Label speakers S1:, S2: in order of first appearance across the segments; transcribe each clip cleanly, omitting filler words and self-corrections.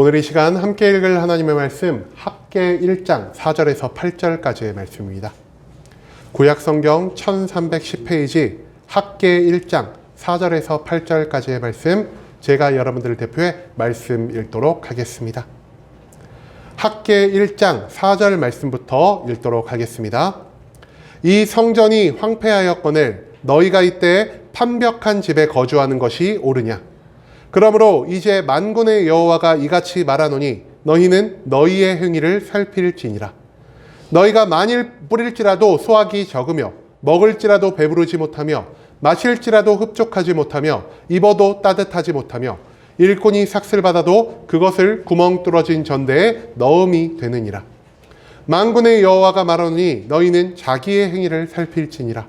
S1: 오늘 이 시간 함께 읽을 하나님의 말씀 학개 1장 4절에서 8절까지의 말씀입니다. 구약성경 1310페이지 학개 1장 4절에서 8절까지의 말씀, 제가 여러분들을 대표해 말씀 읽도록 하겠습니다. 학개 1장 4절 말씀부터 읽도록 하겠습니다. 이 성전이 황폐하였거늘 너희가 이때 판벽한 집에 거주하는 것이 옳으냐? 그러므로 이제 만군의 여호와가 이같이 말하노니 너희는 너희의 행위를 살필지니라. 너희가 만일 뿌릴지라도 수확이 적으며 먹을지라도 배부르지 못하며 마실지라도 흡족하지 못하며 입어도 따뜻하지 못하며 일꾼이 삭슬 받아도 그것을 구멍 뚫어진 전대에 넣음이 되느니라. 만군의 여호와가 말하노니 너희는 자기의 행위를 살필지니라.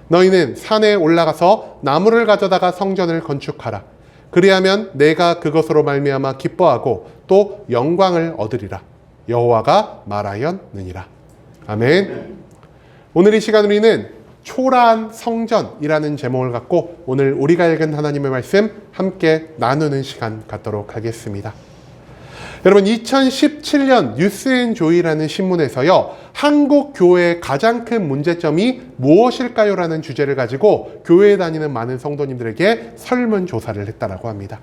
S1: 너희는 산에 올라가서 나무를 가져다가 성전을 건축하라. 그리하면 내가 그것으로 말미암아 기뻐하고 또 영광을 얻으리라. 여호와가 말하였느니라. 아멘. 오늘 이 시간 우리는 초라한 성전이라는 제목을 갖고 오늘 우리가 읽은 하나님의 말씀 함께 나누는 시간 갖도록 하겠습니다. 여러분, 2017년 뉴스앤조이라는 신문에서요, 한국 교회의 가장 큰 문제점이 무엇일까요? 라는 주제를 가지고 교회에 다니는 많은 성도님들에게 설문조사를 했다라고 합니다.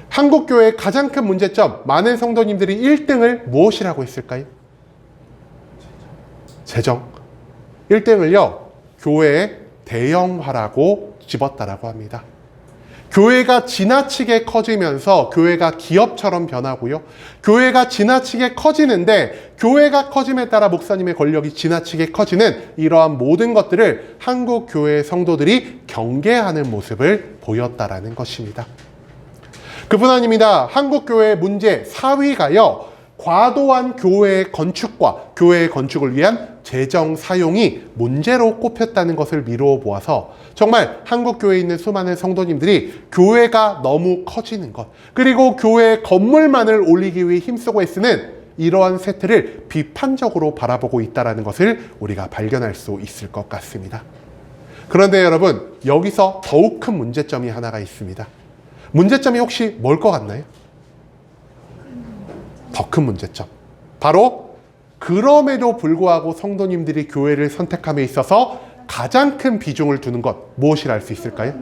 S1: 한국 교회의 가장 큰 문제점, 많은 성도님들이 1등을 무엇이라고 했을까요? 재정. 1등을요, 교회의 대형화라고 집었다라고 합니다. 교회가 지나치게 커지면서 교회가 기업처럼 변하고요. 교회가 지나치게 커지는데 교회가 커짐에 따라 목사님의 권력이 지나치게 커지는 이러한 모든 것들을 한국 교회의 성도들이 경계하는 모습을 보였다라는 것입니다. 그뿐 아닙니다. 한국 교회의 문제 4위가요. 과도한 교회의 건축과 교회의 건축을 위한 재정 사용이 문제로 꼽혔다는 것을 미루어 보아서 정말 한국 교회에 있는 수많은 성도님들이 교회가 너무 커지는 것, 그리고 교회의 건물만을 올리기 위해 힘쓰고 애쓰는 이러한 세태를 비판적으로 바라보고 있다는 것을 우리가 발견할 수 있을 것 같습니다. 그런데 여러분, 여기서 더욱 큰 문제점이 하나가 있습니다. 문제점이 혹시 뭘 것 같나요? 더 큰 문제점. 바로 그럼에도 불구하고 성도님들이 교회를 선택함에 있어서 가장 큰 비중을 두는 것, 무엇이라 할 수 있을까요?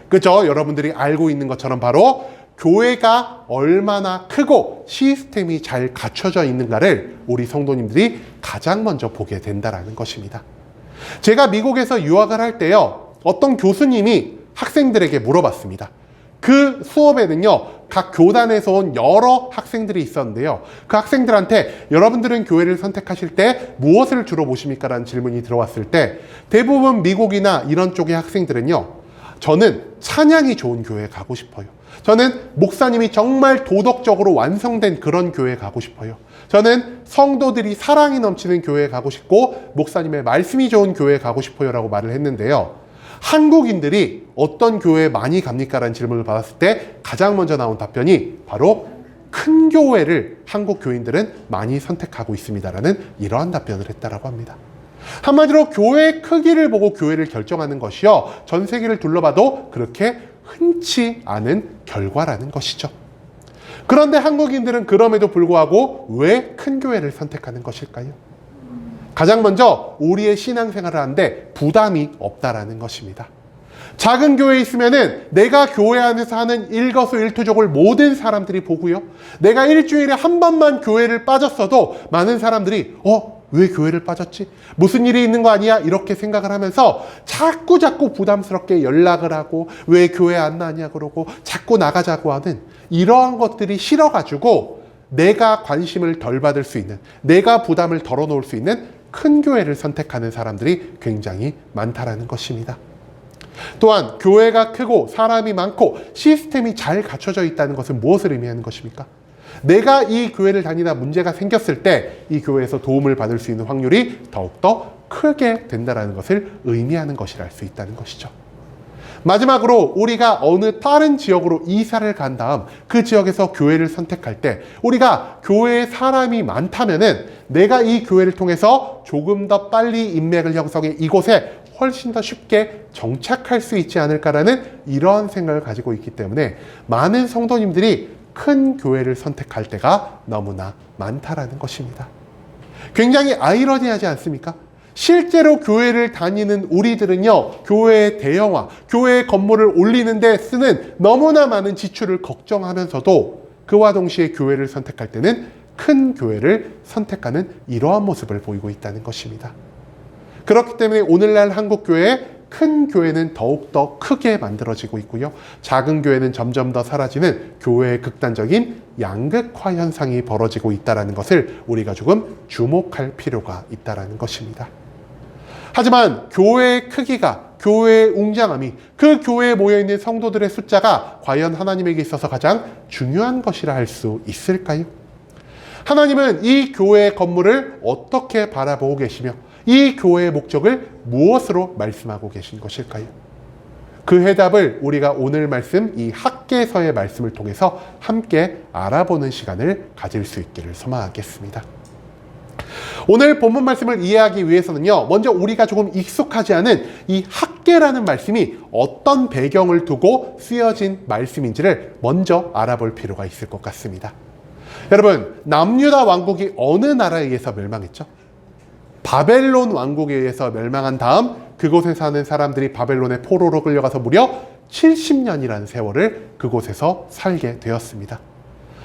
S1: 그죠? 여러분들이 알고 있는 것처럼 바로 교회가 얼마나 크고 시스템이 잘 갖춰져 있는가를 우리 성도님들이 가장 먼저 보게 된다는 것입니다. 제가 미국에서 유학을 할 때요, 어떤 교수님이 학생들에게 물어봤습니다. 그 수업에는요, 각 교단에서 온 여러 학생들이 있었는데요, 그 학생들한테 여러분들은 교회를 선택하실 때 무엇을 주로 보십니까? 라는 질문이 들어왔을 때 대부분 미국이나 이런 쪽의 학생들은요, 저는 찬양이 좋은 교회에 가고 싶어요. 저는 목사님이 정말 도덕적으로 완성된 그런 교회에 가고 싶어요. 저는 성도들이 사랑이 넘치는 교회에 가고 싶고 목사님의 말씀이 좋은 교회에 가고 싶어요 라고 말을 했는데요, 한국인들이 어떤 교회에 많이 갑니까? 라는 질문을 받았을 때 가장 먼저 나온 답변이 바로 큰 교회를 한국 교인들은 많이 선택하고 있습니다라는 이러한 답변을 했다라고 합니다. 한마디로 교회의 크기를 보고 교회를 결정하는 것이요, 전 세계를 둘러봐도 그렇게 흔치 않은 결과라는 것이죠. 그런데 한국인들은 그럼에도 불구하고 왜 큰 교회를 선택하는 것일까요? 가장 먼저 우리의 신앙생활을 하는데 부담이 없다라는 것입니다. 작은 교회에 있으면은 내가 교회 안에서 하는 일거수일투족을 모든 사람들이 보고요, 내가 일주일에 한 번만 교회를 빠졌어도 많은 사람들이 왜 교회를 빠졌지? 무슨 일이 있는 거 아니야? 이렇게 생각을 하면서 자꾸 부담스럽게 연락을 하고 왜 교회 안 나냐 그러고 자꾸 나가자고 하는 이러한 것들이 싫어가지고 내가 관심을 덜 받을 수 있는, 내가 부담을 덜어놓을 수 있는 큰 교회를 선택하는 사람들이 굉장히 많다라는 것입니다. 또한 교회가 크고 사람이 많고 시스템이 잘 갖춰져 있다는 것은 무엇을 의미하는 것입니까? 내가 이 교회를 다니다 문제가 생겼을 때 이 교회에서 도움을 받을 수 있는 확률이 더욱더 크게 된다는 것을 의미하는 것이라 할 수 있다는 것이죠. 마지막으로 우리가 어느 다른 지역으로 이사를 간 다음 그 지역에서 교회를 선택할 때 우리가 교회에 사람이 많다면은 내가 이 교회를 통해서 조금 더 빨리 인맥을 형성해 이곳에 훨씬 더 쉽게 정착할 수 있지 않을까라는 이러한 생각을 가지고 있기 때문에 많은 성도님들이 큰 교회를 선택할 때가 너무나 많다라는 것입니다. 굉장히 아이러니하지 않습니까? 실제로 교회를 다니는 우리들은요, 교회의 대형화, 교회의 건물을 올리는 데 쓰는 너무나 많은 지출을 걱정하면서도 그와 동시에 교회를 선택할 때는 큰 교회를 선택하는 이러한 모습을 보이고 있다는 것입니다. 그렇기 때문에 오늘날 한국교회의 큰 교회는 더욱더 크게 만들어지고 있고요. 작은 교회는 점점 더 사라지는 교회의 극단적인 양극화 현상이 벌어지고 있다는 것을 우리가 조금 주목할 필요가 있다는 것입니다. 하지만 교회의 크기가, 교회의 웅장함이, 그 교회에 모여있는 성도들의 숫자가 과연 하나님에게 있어서 가장 중요한 것이라 할 수 있을까요? 하나님은 이 교회의 건물을 어떻게 바라보고 계시며 이 교회의 목적을 무엇으로 말씀하고 계신 것일까요? 그 해답을 우리가 오늘 말씀, 이 학개서의 말씀을 통해서 함께 알아보는 시간을 가질 수 있기를 소망하겠습니다. 오늘 본문 말씀을 이해하기 위해서는요, 먼저 우리가 조금 익숙하지 않은 이 학개라는 말씀이 어떤 배경을 두고 쓰여진 말씀인지를 먼저 알아볼 필요가 있을 것 같습니다. 여러분, 남유다 왕국이 어느 나라에 의해서 멸망했죠? 바벨론 왕국에 의해서 멸망한 다음 그곳에 사는 사람들이 바벨론의 포로로 끌려가서 무려 70년이라는 세월을 그곳에서 살게 되었습니다.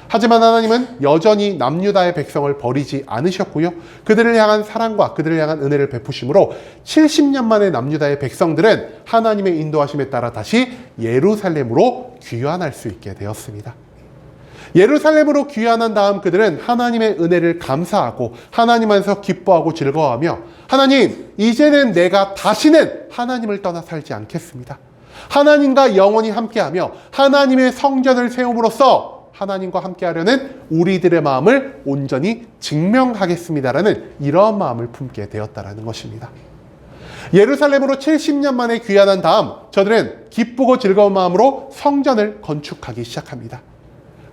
S1: 하지만 하나님은 여전히 남유다의 백성을 버리지 않으셨고요. 그들을 향한 사랑과 그들을 향한 은혜를 베푸심으로 70년 만에 남유다의 백성들은 하나님의 인도하심에 따라 다시 예루살렘으로 귀환할 수 있게 되었습니다. 예루살렘으로 귀환한 다음 그들은 하나님의 은혜를 감사하고 하나님 안에서 기뻐하고 즐거워하며, 하나님, 이제는 내가 다시는 하나님을 떠나 살지 않겠습니다. 하나님과 영원히 함께하며 하나님의 성전을 세움으로써 하나님과 함께하려는 우리들의 마음을 온전히 증명하겠습니다라는 이러한 마음을 품게 되었다는 것입니다. 예루살렘으로 70년 만에 귀환한 다음 저들은 기쁘고 즐거운 마음으로 성전을 건축하기 시작합니다.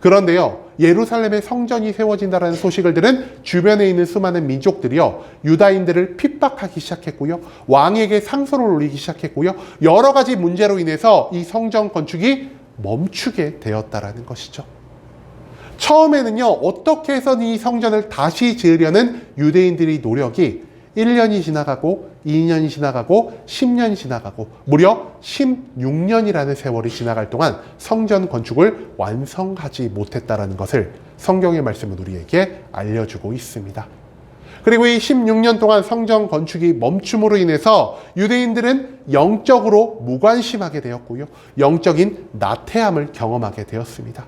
S1: 그런데요, 예루살렘에 성전이 세워진다는 소식을 들은 주변에 있는 수많은 민족들이요, 유다인들을 핍박하기 시작했고요, 왕에게 상소를 올리기 시작했고요, 여러 가지 문제로 인해서 이 성전 건축이 멈추게 되었다는 것이죠. 처음에는요, 어떻게 해서든 이 성전을 다시 지으려는 유대인들의 노력이 1년이 지나가고 2년이 지나가고 10년이 지나가고 무려 16년이라는 세월이 지나갈 동안 성전 건축을 완성하지 못했다는 것을 성경의 말씀은 우리에게 알려주고 있습니다. 그리고 이 16년 동안 성전 건축이 멈춤으로 인해서 유대인들은 영적으로 무관심하게 되었고요, 영적인 나태함을 경험하게 되었습니다.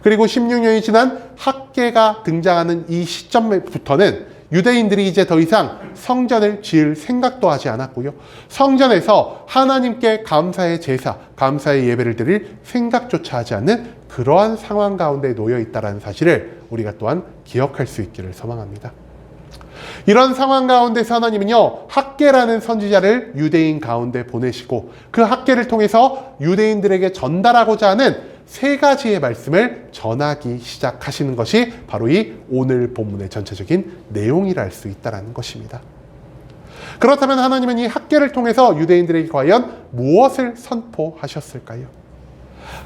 S1: 그리고 16년이 지난 학개가 등장하는 이 시점부터는 유대인들이 이제 더 이상 성전을 지을 생각도 하지 않았고요, 성전에서 하나님께 감사의 제사, 감사의 예배를 드릴 생각조차 하지 않는 그러한 상황 가운데 놓여 있다는 사실을 우리가 또한 기억할 수 있기를 소망합니다. 이런 상황 가운데서 하나님은요, 학개라는 선지자를 유대인 가운데 보내시고 그 학개를 통해서 유대인들에게 전달하고자 하는 세 가지의 말씀을 전하기 시작하시는 것이 바로 이 오늘 본문의 전체적인 내용이라 할 수 있다는 것입니다. 그렇다면 하나님은 이 학개를 통해서 유대인들에게 과연 무엇을 선포하셨을까요?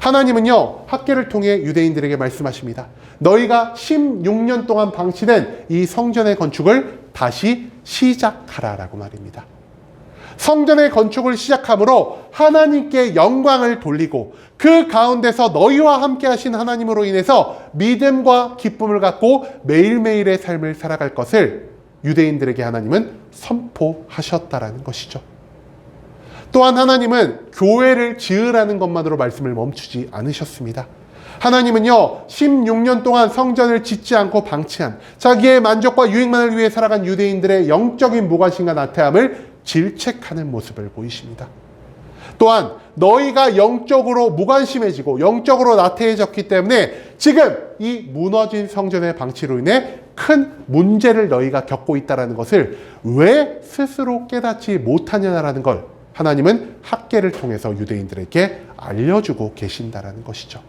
S1: 하나님은요, 학개를 통해 유대인들에게 말씀하십니다. 너희가 16년 동안 방치된 이 성전의 건축을 다시 시작하라라고 말입니다. 성전의 건축을 시작함으로 하나님께 영광을 돌리고 그 가운데서 너희와 함께 하신 하나님으로 인해서 믿음과 기쁨을 갖고 매일매일의 삶을 살아갈 것을 유대인들에게 하나님은 선포하셨다라는 것이죠. 또한 하나님은 교회를 지으라는 것만으로 말씀을 멈추지 않으셨습니다. 하나님은요, 16년 동안 성전을 짓지 않고 방치한 자기의 만족과 유익만을 위해 살아간 유대인들의 영적인 무관심과 나태함을 질책하는 모습을 보이십니다. 또한 너희가 영적으로 무관심해지고 영적으로 나태해졌기 때문에 지금 이 무너진 성전의 방치로 인해 큰 문제를 너희가 겪고 있다는 것을 왜 스스로 깨닫지 못하냐라는 걸 하나님은 학개를 통해서 유대인들에게 알려주고 계신다는 것이죠.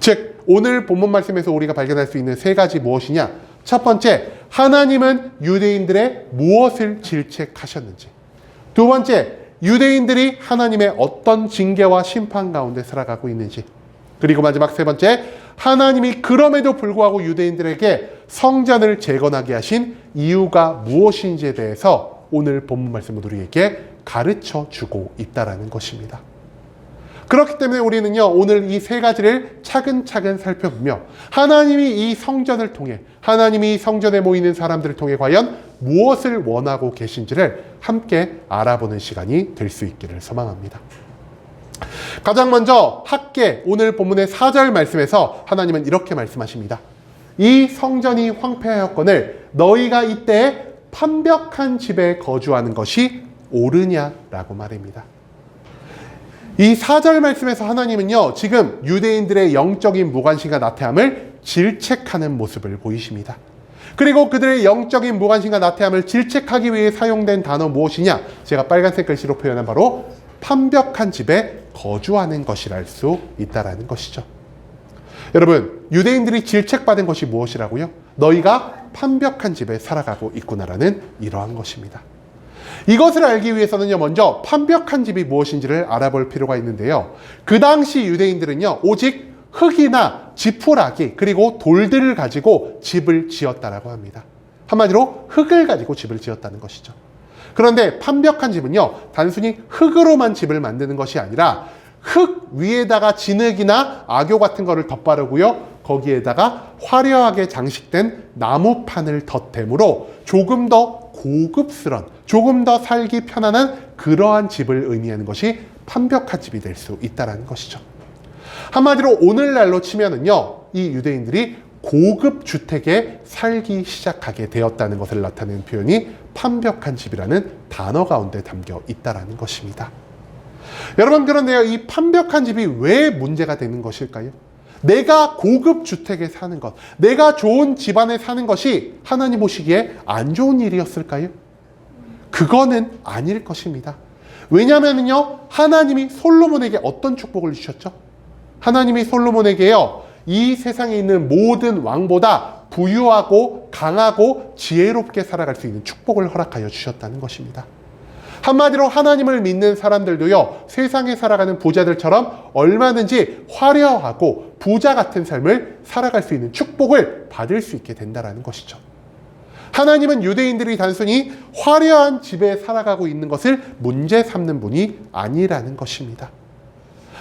S1: 즉, 오늘 본문 말씀에서 우리가 발견할 수 있는 세 가지 무엇이냐? 첫 번째, 하나님은 유대인들의 무엇을 질책하셨는지. 두 번째, 유대인들이 하나님의 어떤 징계와 심판 가운데 살아가고 있는지. 그리고 마지막 세 번째, 하나님이 그럼에도 불구하고 유대인들에게 성전을 재건하게 하신 이유가 무엇인지에 대해서 오늘 본문 말씀은 우리에게 가르쳐 주고 있다는 것입니다. 그렇기 때문에 우리는요, 오늘 이 세 가지를 차근차근 살펴보며 하나님이 이 성전을 통해, 하나님이 성전에 모이는 사람들을 통해 과연 무엇을 원하고 계신지를 함께 알아보는 시간이 될 수 있기를 소망합니다. 가장 먼저 학계 오늘 본문의 4절 말씀에서 하나님은 이렇게 말씀하십니다. 이 성전이 황폐하였거늘 너희가 이때 판벽한 집에 거주하는 것이 옳으냐라고 말입니다. 이 4절 말씀에서 하나님은요, 지금 유대인들의 영적인 무관심과 나태함을 질책하는 모습을 보이십니다. 그리고 그들의 영적인 무관심과 나태함을 질책하기 위해 사용된 단어 무엇이냐? 제가 빨간색 글씨로 표현한 바로 판벽한 집에 거주하는 것이랄 수 있다는 것이죠. 여러분, 유대인들이 질책받은 것이 무엇이라고요? 너희가 판벽한 집에 살아가고 있구나라는 이러한 것입니다. 이것을 알기 위해서는요, 먼저 판벽한 집이 무엇인지를 알아볼 필요가 있는데요. 그 당시 유대인들은요, 오직 흙이나 지푸라기 그리고 돌들을 가지고 집을 지었다라고 합니다. 한마디로 흙을 가지고 집을 지었다는 것이죠. 그런데 판벽한 집은요, 단순히 흙으로만 집을 만드는 것이 아니라 흙 위에다가 진흙이나 악교 같은 거를 덧바르고요, 거기에다가 화려하게 장식된 나무판을 덧대므로 조금 더 고급스런, 조금 더 살기 편안한 그러한 집을 의미하는 것이 판벽한 집이 될 수 있다는 것이죠. 한마디로 오늘날로 치면은요, 이 유대인들이 고급 주택에 살기 시작하게 되었다는 것을 나타내는 표현이 판벽한 집이라는 단어 가운데 담겨 있다는 것입니다. 여러분, 그런데요, 이 판벽한 집이 왜 문제가 되는 것일까요? 내가 고급 주택에 사는 것, 내가 좋은 집안에 사는 것이 하나님 보시기에 안 좋은 일이었을까요? 그거는 아닐 것입니다. 왜냐하면요, 하나님이 솔로몬에게 어떤 축복을 주셨죠? 하나님이 솔로몬에게요, 이 세상에 있는 모든 왕보다 부유하고 강하고 지혜롭게 살아갈 수 있는 축복을 허락하여 주셨다는 것입니다. 한마디로 하나님을 믿는 사람들도요, 세상에 살아가는 부자들처럼 얼마든지 화려하고 부자 같은 삶을 살아갈 수 있는 축복을 받을 수 있게 된다는 것이죠. 하나님은 유대인들이 단순히 화려한 집에 살아가고 있는 것을 문제 삼는 분이 아니라는 것입니다.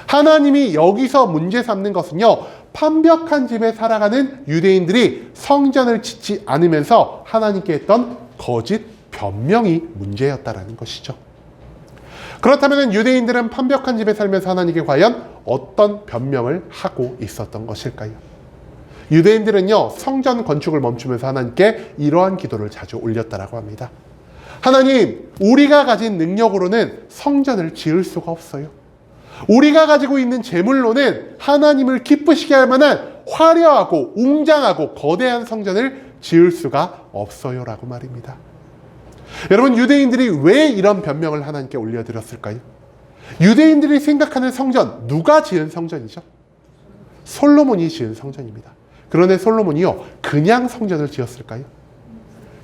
S1: 하나님이 여기서 문제 삼는 것은요, 판벽한 집에 살아가는 유대인들이 성전을 짓지 않으면서 하나님께 했던 거짓 변명이 문제였다라는 것이죠. 그렇다면 유대인들은 판벽한 집에 살면서 하나님께 과연 어떤 변명을 하고 있었던 것일까요? 유대인들은요, 성전 건축을 멈추면서 하나님께 이러한 기도를 자주 올렸다라고 합니다. 하나님, 우리가 가진 능력으로는 성전을 지을 수가 없어요. 우리가 가지고 있는 재물로는 하나님을 기쁘시게 할 만한 화려하고 웅장하고 거대한 성전을 지을 수가 없어요 라고 말입니다. 여러분, 유대인들이 왜 이런 변명을 하나님께 올려드렸을까요? 유대인들이 생각하는 성전, 누가 지은 성전이죠? 솔로몬이 지은 성전입니다. 그런데 솔로몬이요, 그냥 성전을 지었을까요?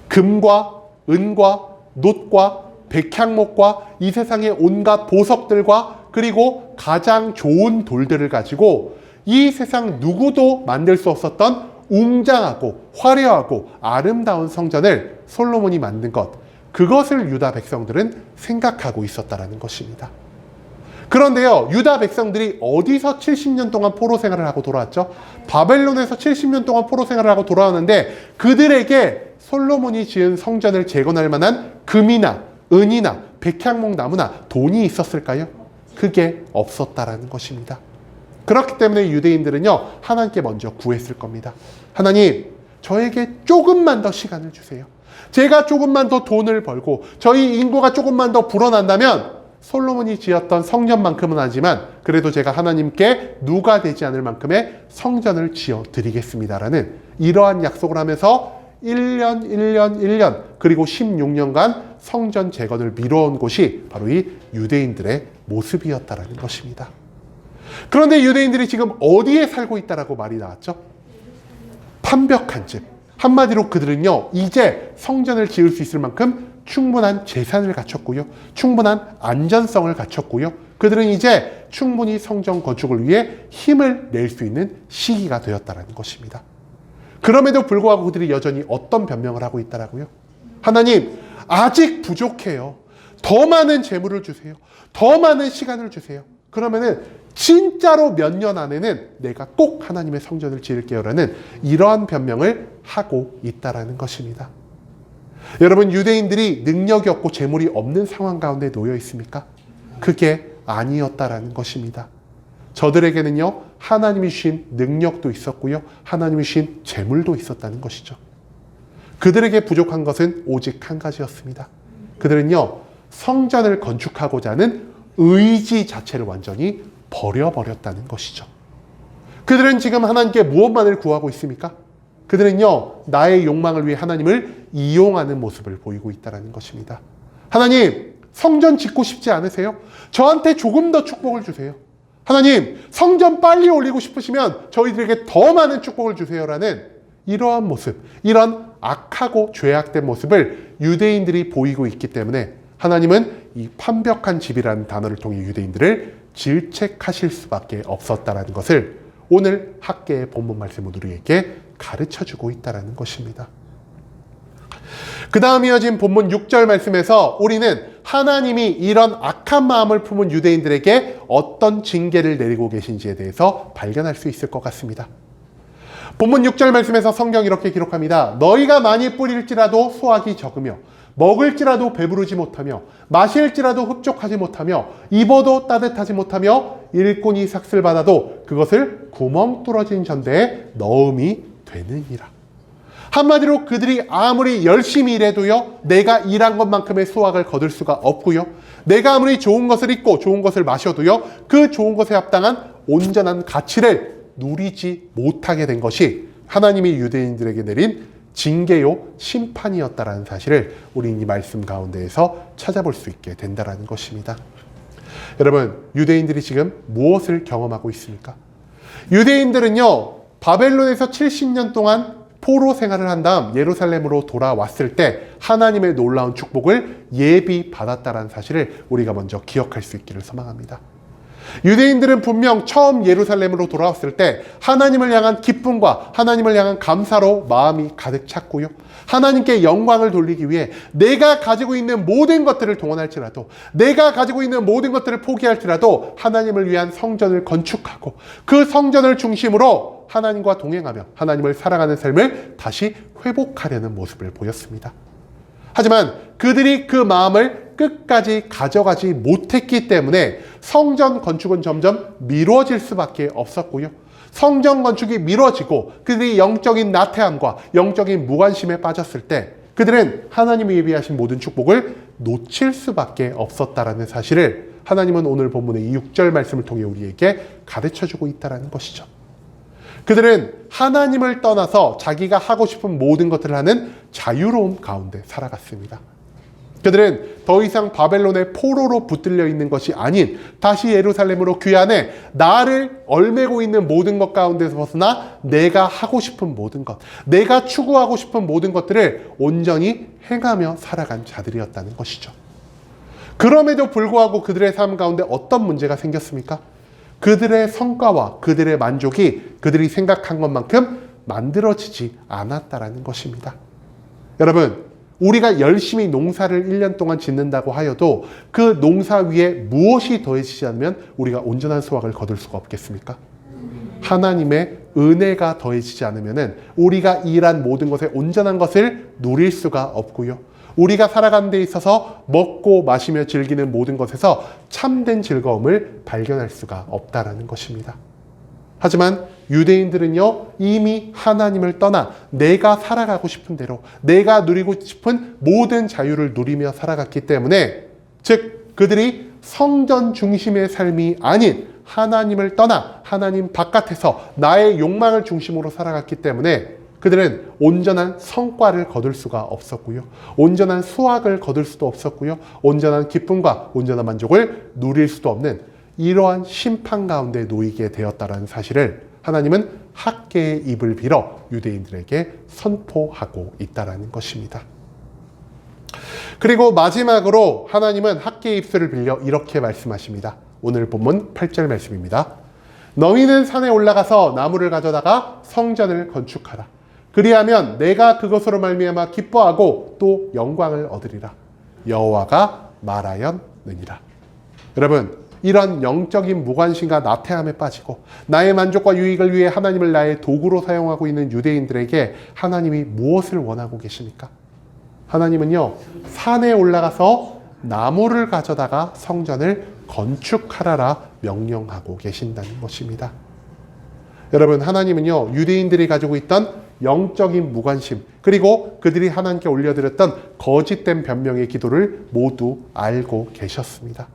S1: 금과 은과 놋과 백향목과 이 세상의 온갖 보석들과 그리고 가장 좋은 돌들을 가지고 이 세상 누구도 만들 수 없었던 웅장하고 화려하고 아름다운 성전을 솔로몬이 만든 것, 그것을 유다 백성들은 생각하고 있었다는 것입니다. 그런데요, 유다 백성들이 어디서 70년 동안 포로 생활을 하고 돌아왔죠? 바벨론에서 70년 동안 포로 생활을 하고 돌아왔는데 그들에게 솔로몬이 지은 성전을 재건할 만한 금이나 은이나 백향목 나무나 돈이 있었을까요? 그게 없었다라는 것입니다. 그렇기 때문에 유대인들은요, 하나님께 먼저 구했을 겁니다. 하나님, 저에게 조금만 더 시간을 주세요. 제가 조금만 더 돈을 벌고 저희 인구가 조금만 더 불어난다면 솔로몬이 지었던 성전만큼은 하지만 그래도 제가 하나님께 누가 되지 않을 만큼의 성전을 지어 드리겠습니다라는 이러한 약속을 하면서 1년 그리고 16년간 성전 재건을 미뤄온 곳이 바로 이 유대인들의 모습이었다라는 것입니다. 그런데 유대인들이 지금 어디에 살고 있다라고 말이 나왔죠? 판벽한 집. 한마디로 그들은요, 이제 성전을 지을 수 있을 만큼 충분한 재산을 갖췄고요, 충분한 안전성을 갖췄고요, 그들은 이제 충분히 성전 건축을 위해 힘을 낼 수 있는 시기가 되었다는 것입니다. 그럼에도 불구하고 그들이 여전히 어떤 변명을 하고 있다라고요? 하나님, 아직 부족해요. 더 많은 재물을 주세요. 더 많은 시간을 주세요. 그러면은 진짜로 몇 년 안에는 내가 꼭 하나님의 성전을 지을게요라는 이러한 변명을 하고 있다라는 것입니다. 여러분, 유대인들이 능력이 없고 재물이 없는 상황 가운데 놓여 있습니까? 그게 아니었다라는 것입니다. 저들에게는요, 하나님이 주신 능력도 있었고요, 하나님이 주신 재물도 있었다는 것이죠. 그들에게 부족한 것은 오직 한 가지였습니다. 그들은요, 성전을 건축하고자 하는 의지 자체를 완전히 버려버렸다는 것이죠. 그들은 지금 하나님께 무엇만을 구하고 있습니까? 그들은요, 나의 욕망을 위해 하나님을 이용하는 모습을 보이고 있다는 것입니다. 하나님, 성전 짓고 싶지 않으세요? 저한테 조금 더 축복을 주세요. 하나님, 성전 빨리 올리고 싶으시면 저희들에게 더 많은 축복을 주세요라는 이러한 모습, 이런 악하고 죄악된 모습을 유대인들이 보이고 있기 때문에 하나님은 이 완벽한 집이라는 단어를 통해 유대인들을 질책하실 수밖에 없었다는 것을 오늘 학계의 본문 말씀은 우리에게 가르쳐주고 있다는 것입니다. 그 다음 이어진 본문 6절 말씀에서 우리는 하나님이 이런 악한 마음을 품은 유대인들에게 어떤 징계를 내리고 계신지에 대해서 발견할 수 있을 것 같습니다. 본문 6절 말씀에서 성경이 이렇게 기록합니다. 너희가 많이 뿌릴지라도 수확이 적으며 먹을지라도 배부르지 못하며 마실지라도 흡족하지 못하며 입어도 따뜻하지 못하며 일꾼이 삭슬 받아도 그것을 구멍 뚫어진 전대에 넣음이 되느니라. 한마디로 그들이 아무리 열심히 일해도요, 내가 일한 것만큼의 수확을 거둘 수가 없고요, 내가 아무리 좋은 것을 입고 좋은 것을 마셔도요, 그 좋은 것에 합당한 온전한 가치를 누리지 못하게 된 것이 하나님이 유대인들에게 내린 징계요 심판이었다라는 사실을 우리는 이 말씀 가운데에서 찾아볼 수 있게 된다라는 것입니다. 여러분, 유대인들이 지금 무엇을 경험하고 있습니까? 유대인들은요, 바벨론에서 70년 동안 포로 생활을 한 다음 예루살렘으로 돌아왔을 때 하나님의 놀라운 축복을 예비 받았다라는 사실을 우리가 먼저 기억할 수 있기를 소망합니다. 유대인들은 분명 처음 예루살렘으로 돌아왔을 때 하나님을 향한 기쁨과 하나님을 향한 감사로 마음이 가득 찼고요, 하나님께 영광을 돌리기 위해 내가 가지고 있는 모든 것들을 동원할지라도, 내가 가지고 있는 모든 것들을 포기할지라도 하나님을 위한 성전을 건축하고 그 성전을 중심으로 하나님과 동행하며 하나님을 사랑하는 삶을 다시 회복하려는 모습을 보였습니다. 하지만 그들이 그 마음을 끝까지 가져가지 못했기 때문에 성전 건축은 점점 미뤄질 수밖에 없었고요, 성전 건축이 미뤄지고 그들이 영적인 나태함과 영적인 무관심에 빠졌을 때 그들은 하나님이 예비하신 모든 축복을 놓칠 수밖에 없었다라는 사실을 하나님은 오늘 본문의 이 6절 말씀을 통해 우리에게 가르쳐주고 있다는 것이죠. 그들은 하나님을 떠나서 자기가 하고 싶은 모든 것들을 하는 자유로움 가운데 살아갔습니다. 그들은 더 이상 바벨론의 포로로 붙들려 있는 것이 아닌 다시 예루살렘으로 귀환해 나를 얽매고 있는 모든 것 가운데서 벗어나 내가 하고 싶은 모든 것, 내가 추구하고 싶은 모든 것들을 온전히 행하며 살아간 자들이었다는 것이죠. 그럼에도 불구하고 그들의 삶 가운데 어떤 문제가 생겼습니까? 그들의 성과와 그들의 만족이 그들이 생각한 것만큼 만들어지지 않았다라는 것입니다. 여러분, 우리가 열심히 농사를 1년 동안 짓는다고 하여도 그 농사 위에 무엇이 더해지지 않으면 우리가 온전한 수확을 거둘 수가 없겠습니까? 하나님의 은혜가 더해지지 않으면 우리가 일한 모든 것에 온전한 것을 누릴 수가 없고요, 우리가 살아가는 데 있어서 먹고 마시며 즐기는 모든 것에서 참된 즐거움을 발견할 수가 없다라는 것입니다. 하지만 유대인들은요, 이미 하나님을 떠나 내가 살아가고 싶은 대로 내가 누리고 싶은 모든 자유를 누리며 살아갔기 때문에, 즉 그들이 성전 중심의 삶이 아닌 하나님을 떠나 하나님 바깥에서 나의 욕망을 중심으로 살아갔기 때문에 그들은 온전한 성과를 거둘 수가 없었고요, 온전한 수확을 거둘 수도 없었고요, 온전한 기쁨과 온전한 만족을 누릴 수도 없는 이러한 심판 가운데 놓이게 되었다는 사실을 하나님은 학계의 입을 빌어 유대인들에게 선포하고 있다는 것입니다. 그리고 마지막으로 하나님은 학계의 입술을 빌려 이렇게 말씀하십니다. 오늘 본문 8절 말씀입니다. 너희는 산에 올라가서 나무를 가져다가 성전을 건축하라. 그리하면 내가 그것으로 말미암아 기뻐하고 또 영광을 얻으리라. 여호와가 말하였느니라. 여러분, 이런 영적인 무관심과 나태함에 빠지고 나의 만족과 유익을 위해 하나님을 나의 도구로 사용하고 있는 유대인들에게 하나님이 무엇을 원하고 계십니까? 하나님은요, 산에 올라가서 나무를 가져다가 성전을 건축하라라 명령하고 계신다는 것입니다. 여러분, 하나님은요, 유대인들이 가지고 있던 영적인 무관심, 그리고 그들이 하나님께 올려드렸던 거짓된 변명의 기도를 모두 알고 계셨습니다.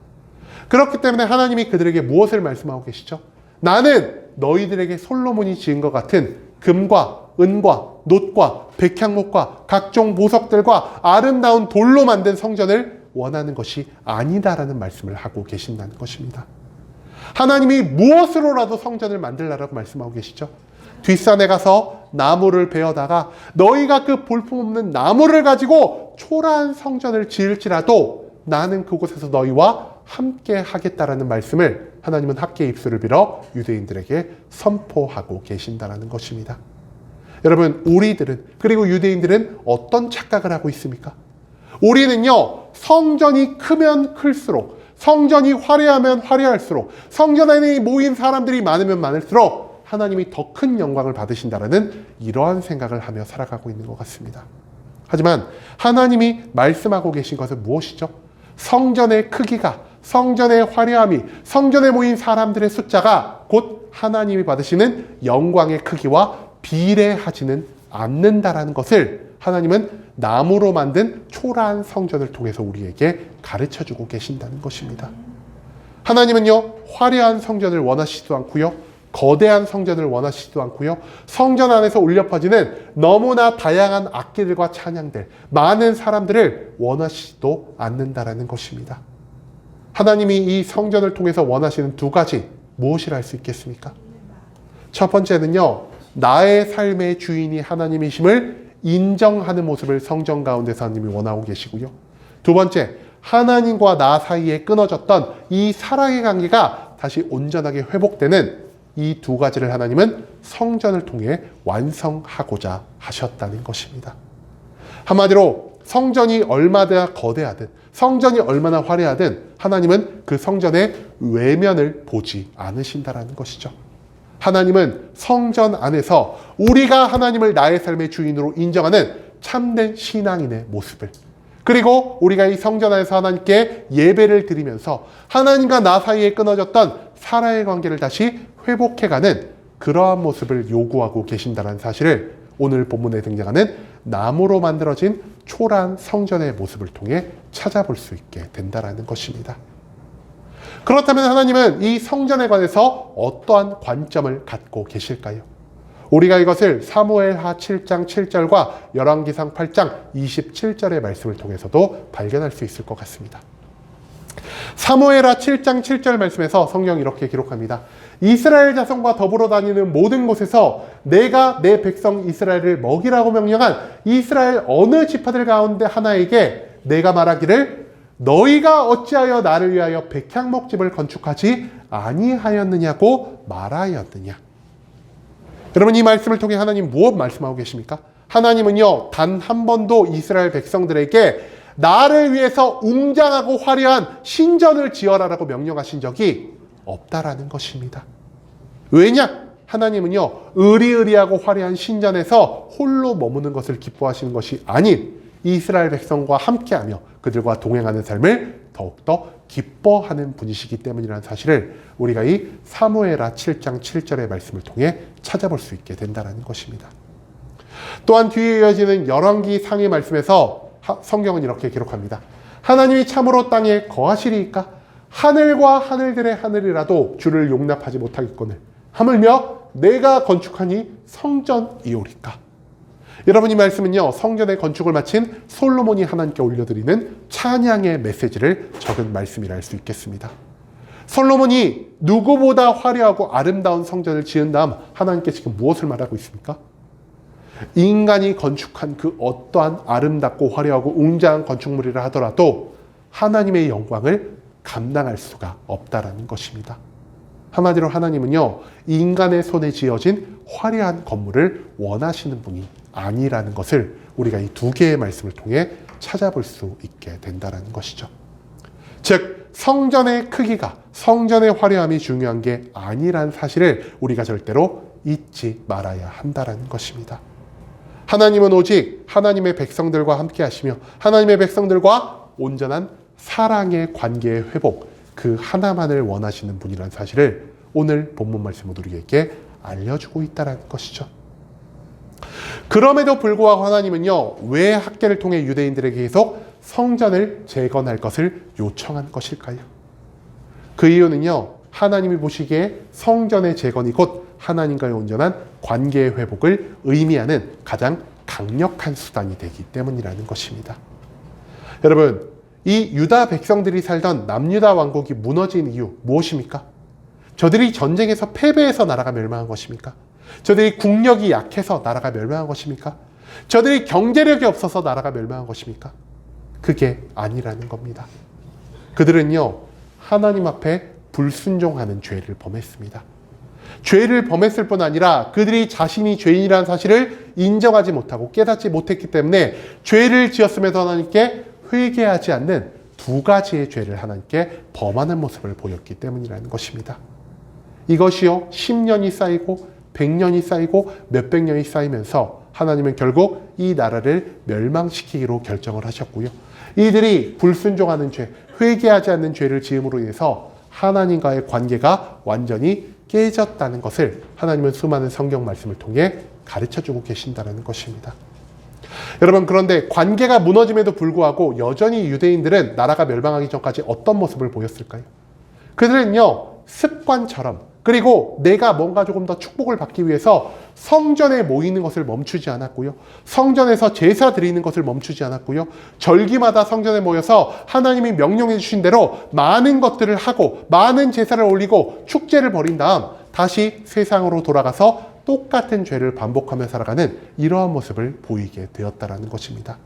S1: 그렇기 때문에 하나님이 그들에게 무엇을 말씀하고 계시죠? 나는 너희들에게 솔로몬이 지은 것 같은 금과 은과 놋과 백향목과 각종 보석들과 아름다운 돌로 만든 성전을 원하는 것이 아니다라는 말씀을 하고 계신다는 것입니다. 하나님이 무엇으로라도 성전을 만들라라고 말씀하고 계시죠? 뒷산에 가서 나무를 베어다가 너희가 그 볼품없는 나무를 가지고 초라한 성전을 지을지라도 나는 그곳에서 너희와 함께 하겠다라는 말씀을 하나님은 학계의 입술을 빌어 유대인들에게 선포하고 계신다라는 것입니다. 여러분, 우리들은, 그리고 유대인들은 어떤 착각을 하고 있습니까? 우리는요, 성전이 크면 클수록, 성전이 화려하면 화려할수록, 성전 안에 모인 사람들이 많으면 많을수록 하나님이 더 큰 영광을 받으신다라는 이러한 생각을 하며 살아가고 있는 것 같습니다. 하지만 하나님이 말씀하고 계신 것은 무엇이죠? 성전의 크기가, 성전의 화려함이, 성전에 모인 사람들의 숫자가 곧 하나님이 받으시는 영광의 크기와 비례하지는 않는다라는 것을 하나님은 나무로 만든 초라한 성전을 통해서 우리에게 가르쳐주고 계신다는 것입니다. 하나님은요, 화려한 성전을 원하시지도 않고요, 거대한 성전을 원하시지도 않고요, 성전 안에서 울려 퍼지는 너무나 다양한 악기들과 찬양들, 많은 사람들을 원하시지도 않는다라는 것입니다. 하나님이 이 성전을 통해서 원하시는 두 가지, 무엇이라 할 수 있겠습니까? 첫 번째는요, 나의 삶의 주인이 하나님이심을 인정하는 모습을 성전 가운데서 하나님이 원하고 계시고요. 두 번째, 하나님과 나 사이에 끊어졌던 이 사랑의 관계가 다시 온전하게 회복되는 이 두 가지를 하나님은 성전을 통해 완성하고자 하셨다는 것입니다. 한마디로 성전이 얼마나 거대하든, 성전이 얼마나 화려하든 하나님은 그 성전의 외면을 보지 않으신다라는 것이죠. 하나님은 성전 안에서 우리가 하나님을 나의 삶의 주인으로 인정하는 참된 신앙인의 모습을, 그리고 우리가 이 성전 안에서 하나님께 예배를 드리면서 하나님과 나 사이에 끊어졌던 사랑의 관계를 다시 회복해가는 그러한 모습을 요구하고 계신다는 사실을 오늘 본문에 등장하는 나무로 만들어진 초라한 성전의 모습을 통해 찾아볼 수 있게 된다는 것입니다. 그렇다면 하나님은 이 성전에 관해서 어떠한 관점을 갖고 계실까요? 우리가 이것을 사무엘하 7장 7절과 열왕기상 8장 27절의 말씀을 통해서도 발견할 수 있을 것 같습니다. 사무엘하 7장 7절 말씀에서 성경이 이렇게 기록합니다. 이스라엘 자손과 더불어 다니는 모든 곳에서 내가 내 백성 이스라엘을 먹이라고 명령한 이스라엘 어느 지파들 가운데 하나에게 내가 말하기를 너희가 어찌하여 나를 위하여 백향목집을 건축하지 아니하였느냐고 말하였느냐. 여러분, 이 말씀을 통해 하나님 무엇 말씀하고 계십니까? 하나님은요, 단 한 번도 이스라엘 백성들에게 나를 위해서 웅장하고 화려한 신전을 지어라라고 명령하신 적이 없다라는 것입니다. 왜냐? 하나님은요, 의리의리하고 화려한 신전에서 홀로 머무는 것을 기뻐하시는 것이 아닌 이스라엘 백성과 함께하며 그들과 동행하는 삶을 더욱더 기뻐하는 분이시기 때문이라는 사실을 우리가 이 사무엘하 7장 7절의 말씀을 통해 찾아볼 수 있게 된다는 것입니다. 또한 뒤에 이어지는 열왕기 상의 말씀에서 성경은 이렇게 기록합니다. 하나님이 참으로 땅에 거하시리이까? 하늘과 하늘들의 하늘이라도 주를 용납하지 못하겠거늘 하물며 내가 건축하니 성전이오리까? 여러분, 이 말씀은요, 성전의 건축을 마친 솔로몬이 하나님께 올려드리는 찬양의 메시지를 적은 말씀이라 할 수 있겠습니다. 솔로몬이 누구보다 화려하고 아름다운 성전을 지은 다음 하나님께 지금 무엇을 말하고 있습니까? 인간이 건축한 그 어떠한 아름답고 화려하고 웅장한 건축물이라 하더라도 하나님의 영광을 감당할 수가 없다라는 것입니다. 한마디로 하나님은요, 인간의 손에 지어진 화려한 건물을 원하시는 분이 아니라는 것을 우리가 이 두 개의 말씀을 통해 찾아볼 수 있게 된다는 것이죠. 즉, 성전의 크기가, 성전의 화려함이 중요한 게 아니란 사실을 우리가 절대로 잊지 말아야 한다는 것입니다. 하나님은 오직 하나님의 백성들과 함께 하시며 하나님의 백성들과 온전한 사랑의 관계의 회복, 그 하나만을 원하시는 분이라는 사실을 오늘 본문 말씀으로 우리에게 알려주고 있다는 것이죠. 그럼에도 불구하고 하나님은요, 왜 학계를 통해 유대인들에게 계속 성전을 재건할 것을 요청한 것일까요? 그 이유는요, 하나님이 보시기에 성전의 재건이 곧 하나님과의 온전한 관계의 회복을 의미하는 가장 강력한 수단이 되기 때문이라는 것입니다. 여러분, 이 유다 백성들이 살던 남유다 왕국이 무너진 이유 무엇입니까? 저들이 전쟁에서 패배해서 나라가 멸망한 것입니까? 저들이 국력이 약해서 나라가 멸망한 것입니까? 저들이 경제력이 없어서 나라가 멸망한 것입니까? 그게 아니라는 겁니다. 그들은요, 하나님 앞에 불순종하는 죄를 범했습니다. 죄를 범했을 뿐 아니라 그들이 자신이 죄인이라는 사실을 인정하지 못하고 깨닫지 못했기 때문에 죄를 지었음에도 하나님께 회개하지 않는 두 가지의 죄를 하나님께 범하는 모습을 보였기 때문이라는 것입니다. 이것이요, 10년이 쌓이고 100년이 쌓이고 몇백 년이 쌓이면서 하나님은 결국 이 나라를 멸망시키기로 결정을 하셨고요. 이들이 불순종하는 죄, 회개하지 않는 죄를 지음으로 인해서 하나님과의 관계가 완전히 깨졌다는 것을 하나님은 수많은 성경 말씀을 통해 가르쳐주고 계신다는 것입니다. 여러분, 그런데 관계가 무너짐에도 불구하고 여전히 유대인들은 나라가 멸망하기 전까지 어떤 모습을 보였을까요? 그들은요, 습관처럼, 그리고 내가 뭔가 조금 더 축복을 받기 위해서 성전에 모이는 것을 멈추지 않았고요. 성전에서 제사 드리는 것을 멈추지 않았고요. 절기마다 성전에 모여서 하나님이 명령해 주신 대로 많은 것들을 하고 많은 제사를 올리고 축제를 벌인 다음 다시 세상으로 돌아가서 똑같은 죄를 반복하며 살아가는 이러한 모습을 보이게 되었다는 것입니다.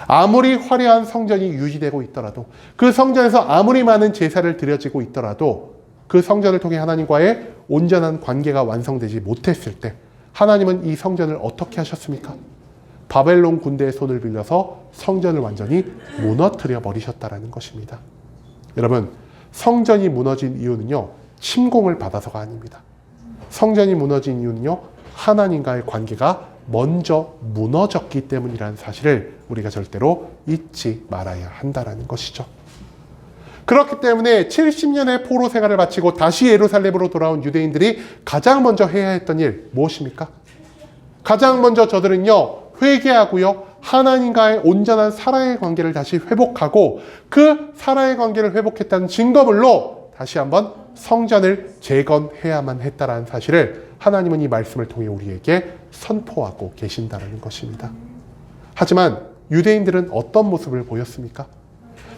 S1: 아무리 화려한 성전이 유지되고 있더라도, 그 성전에서 아무리 많은 제사를 드려지고 있더라도 그 성전을 통해 하나님과의 온전한 관계가 완성되지 못했을 때 하나님은 이 성전을 어떻게 하셨습니까? 바벨론 군대의 손을 빌려서 성전을 완전히 무너뜨려 버리셨다는 것입니다. 여러분, 성전이 무너진 이유는요, 침공을 받아서가 아닙니다. 성전이 무너진 이유는요, 하나님과의 관계가 먼저 무너졌기 때문이라는 사실을 우리가 절대로 잊지 말아야 한다는 것이죠. 그렇기 때문에 70년의 포로 생활을 마치고 다시 예루살렘으로 돌아온 유대인들이 가장 먼저 해야 했던 일 무엇입니까? 가장 먼저 저들은요, 회개하고요, 하나님과의 온전한 사랑의 관계를 다시 회복하고 그 사랑의 관계를 회복했다는 증거물로 다시 한번 성전을 재건해야만 했다는 사실을 하나님은 이 말씀을 통해 우리에게 선포하고 계신다는 것입니다. 하지만 유대인들은 어떤 모습을 보였습니까?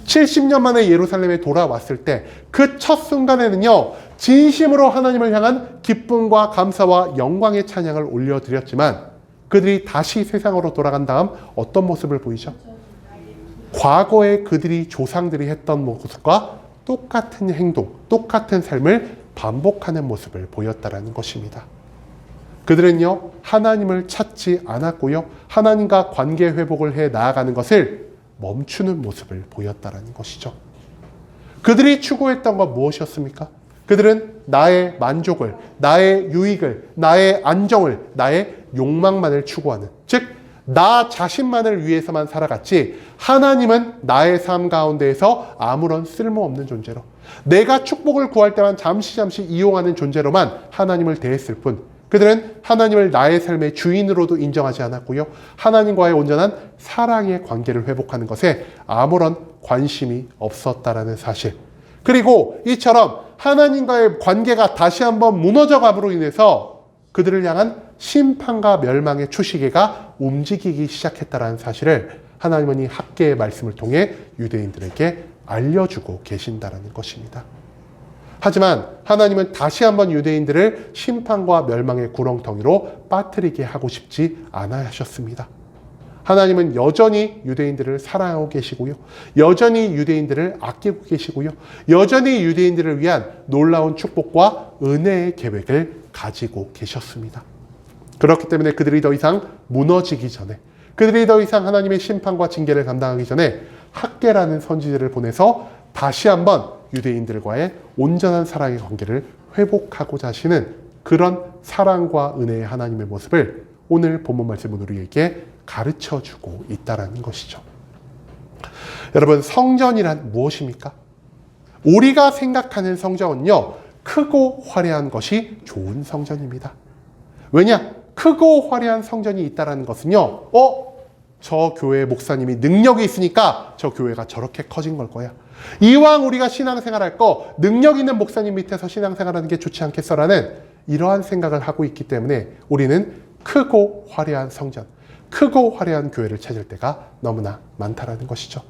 S1: 70년 만에 예루살렘에 돌아왔을 때 그 첫 순간에는요, 진심으로 하나님을 향한 기쁨과 감사와 영광의 찬양을 올려드렸지만 그들이 다시 세상으로 돌아간 다음 어떤 모습을 보이죠? 과거에 그들이 조상들이 했던 모습과 똑같은 행동, 똑같은 삶을 반복하는 모습을 보였다는 것입니다. 그들은요, 하나님을 찾지 않았고요, 하나님과 관계 회복을 해 나아가는 것을 멈추는 모습을 보였다는 것이죠. 그들이 추구했던 건 무엇이었습니까? 그들은 나의 만족을, 나의 유익을, 나의 안정을, 나의 욕망만을 추구하는, 즉 나 자신만을 위해서만 살아갔지 하나님은 나의 삶 가운데에서 아무런 쓸모없는 존재로, 내가 축복을 구할 때만 잠시 이용하는 존재로만 하나님을 대했을 뿐, 그들은 하나님을 나의 삶의 주인으로도 인정하지 않았고요, 하나님과의 온전한 사랑의 관계를 회복하는 것에 아무런 관심이 없었다라는 사실, 그리고 이처럼 하나님과의 관계가 다시 한번 무너져감으로 인해서 그들을 향한 심판과 멸망의 추시개가 움직이기 시작했다는 사실을 하나님은 이 학계의 말씀을 통해 유대인들에게 알려주고 계신다는 것입니다. 하지만 하나님은 다시 한번 유대인들을 심판과 멸망의 구렁텅이로 빠뜨리게 하고 싶지 않아 하셨습니다. 하나님은 여전히 유대인들을 사랑하고 계시고요. 여전히 유대인들을 아끼고 계시고요. 여전히 유대인들을 위한 놀라운 축복과 은혜의 계획을 가지고 계셨습니다. 그렇기 때문에 그들이 더 이상 무너지기 전에, 그들이 더 이상 하나님의 심판과 징계를 감당하기 전에 학개라는 선지자를 보내서 다시 한번 유대인들과의 온전한 사랑의 관계를 회복하고자 하시는 그런 사랑과 은혜의 하나님의 모습을 오늘 본문 말씀은 우리에게 가르쳐주고 있다는 것이죠. 여러분, 성전이란 무엇입니까? 우리가 생각하는 성전은요, 크고 화려한 것이 좋은 성전입니다. 왜냐? 크고 화려한 성전이 있다는 것은요, 저 교회 목사님이 능력이 있으니까 저 교회가 저렇게 커진 걸 거야. 이왕 우리가 신앙생활 할 거 능력 있는 목사님 밑에서 신앙생활하는 게 좋지 않겠어라는 이러한 생각을 하고 있기 때문에 우리는 크고 화려한 성전, 크고 화려한 교회를 찾을 때가 너무나 많다라는 것이죠.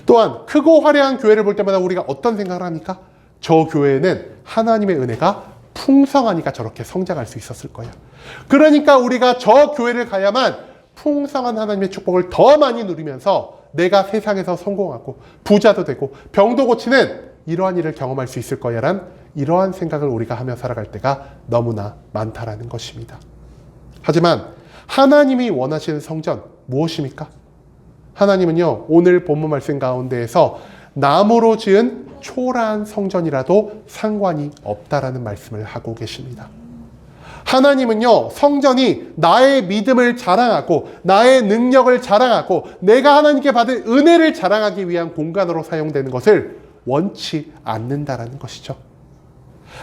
S1: 또한 크고 화려한 교회를 볼 때마다 우리가 어떤 생각을 합니까? 저 교회는 하나님의 은혜가 풍성하니까 저렇게 성장할 수 있었을 거야. 그러니까 우리가 저 교회를 가야만 풍성한 하나님의 축복을 더 많이 누리면서 내가 세상에서 성공하고 부자도 되고 병도 고치는 이러한 일을 경험할 수 있을 거야 란 이러한 생각을 우리가 하며 살아갈 때가 너무나 많다라는 것입니다. 하지만 하나님이 원하시는 성전 무엇입니까? 하나님은요, 오늘 본문 말씀 가운데에서 나무로 지은 초라한 성전이라도 상관이 없다라는 말씀을 하고 계십니다. 하나님은요, 성전이 나의 믿음을 자랑하고 나의 능력을 자랑하고 내가 하나님께 받은 은혜를 자랑하기 위한 공간으로 사용되는 것을 원치 않는다라는 것이죠.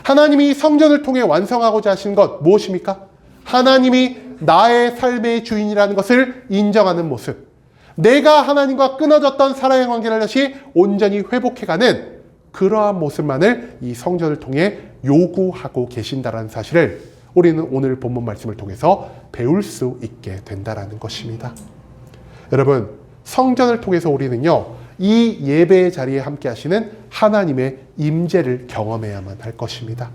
S1: 하나님이 성전을 통해 완성하고자 하신 것 무엇입니까? 하나님이 나의 삶의 주인이라는 것을 인정하는 모습, 내가 하나님과 끊어졌던 사랑의 관계를 다시 온전히 회복해가는 그러한 모습만을 이 성전을 통해 요구하고 계신다는 사실을 우리는 오늘 본문 말씀을 통해서 배울 수 있게 된다는 것입니다. 여러분, 성전을 통해서 우리는요, 이 예배의 자리에 함께 하시는 하나님의 임재를 경험해야만 할 것입니다.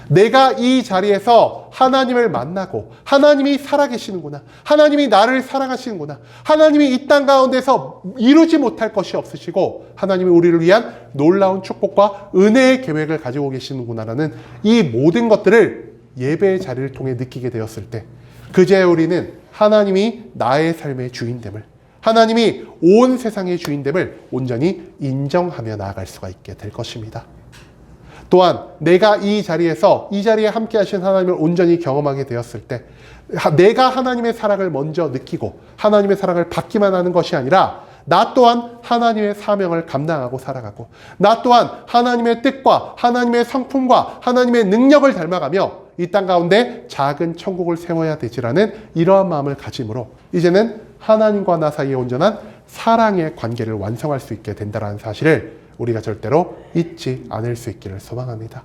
S1: 내가 이 자리에서 하나님을 만나고 하나님이 살아계시는구나, 하나님이 나를 사랑하시는구나, 하나님이 이 땅 가운데서 이루지 못할 것이 없으시고 하나님이 우리를 위한 놀라운 축복과 은혜의 계획을 가지고 계시는구나라는 이 모든 것들을 예배의 자리를 통해 느끼게 되었을 때 그제야 우리는 하나님이 나의 삶의 주인됨을, 하나님이 온 세상의 주인됨을 온전히 인정하며 나아갈 수가 있게 될 것입니다. 또한 내가 이 자리에 함께 하신 하나님을 온전히 경험하게 되었을 때 내가 하나님의 사랑을 먼저 느끼고 하나님의 사랑을 받기만 하는 것이 아니라 나 또한 하나님의 사명을 감당하고 살아가고 나 또한 하나님의 뜻과 하나님의 성품과 하나님의 능력을 닮아가며 이 땅 가운데 작은 천국을 세워야 되지라는 이러한 마음을 가짐으로 이제는 하나님과 나 사이에 온전한 사랑의 관계를 완성할 수 있게 된다는 사실을 우리가 절대로 잊지 않을 수 있기를 소망합니다.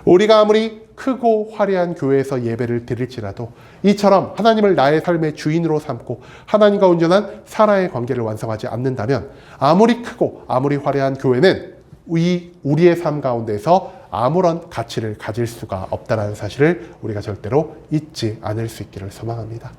S1: 우리가 아무리 크고 화려한 교회에서 예배를 드릴지라도 이처럼 하나님을 나의 삶의 주인으로 삼고 하나님과 온전한 사랑의 관계를 완성하지 않는다면 아무리 크고 아무리 화려한 교회는 우리의 삶 가운데서 아무런 가치를 가질 수가 없다는 사실을 우리가 절대로 잊지 않을 수 있기를 소망합니다.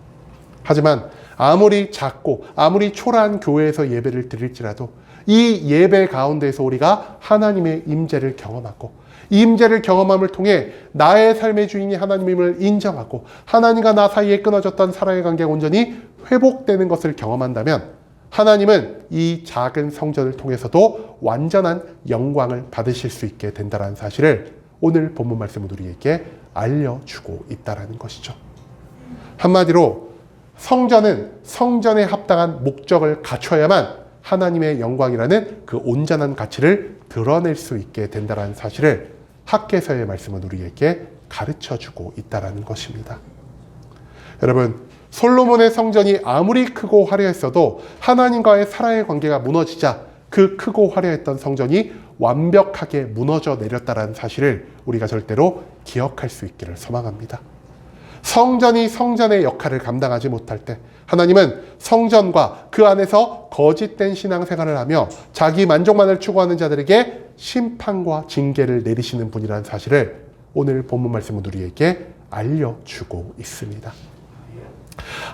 S1: 하지만 아무리 작고 아무리 초라한 교회에서 예배를 드릴지라도 이 예배 가운데서 우리가 하나님의 임재를 경험하고 이 임재를 경험함을 통해 나의 삶의 주인이 하나님임을 인정하고 하나님과 나 사이에 끊어졌던 사랑의 관계가 온전히 회복되는 것을 경험한다면 하나님은 이 작은 성전을 통해서도 완전한 영광을 받으실 수 있게 된다는 사실을 오늘 본문 말씀은 우리에게 알려주고 있다는 것이죠. 한마디로 성전은 성전에 합당한 목적을 갖춰야만 하나님의 영광이라는 그 온전한 가치를 드러낼 수 있게 된다는 사실을 학개서의 말씀은 우리에게 가르쳐주고 있다는 것입니다. 여러분, 솔로몬의 성전이 아무리 크고 화려했어도 하나님과의 사랑의 관계가 무너지자 그 크고 화려했던 성전이 완벽하게 무너져 내렸다는 사실을 우리가 절대로 기억할 수 있기를 소망합니다. 성전이 성전의 역할을 감당하지 못할 때 하나님은 성전과 그 안에서 거짓된 신앙생활을 하며 자기 만족만을 추구하는 자들에게 심판과 징계를 내리시는 분이라는 사실을 오늘 본문 말씀은 우리에게 알려주고 있습니다.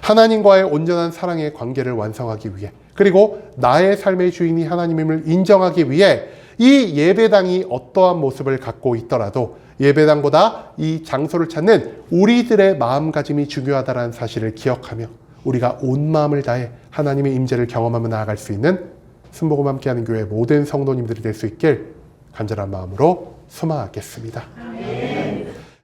S1: 하나님과의 온전한 사랑의 관계를 완성하기 위해, 그리고 나의 삶의 주인이 하나님임을 인정하기 위해 이 예배당이 어떠한 모습을 갖고 있더라도 예배당보다 이 장소를 찾는 우리들의 마음가짐이 중요하다는 사실을 기억하며 우리가 온 마음을 다해 하나님의 임재를 경험하며 나아갈 수 있는 순복음 함께하는 교회 모든 성도님들이 될 수 있길 간절한 마음으로 소망하겠습니다.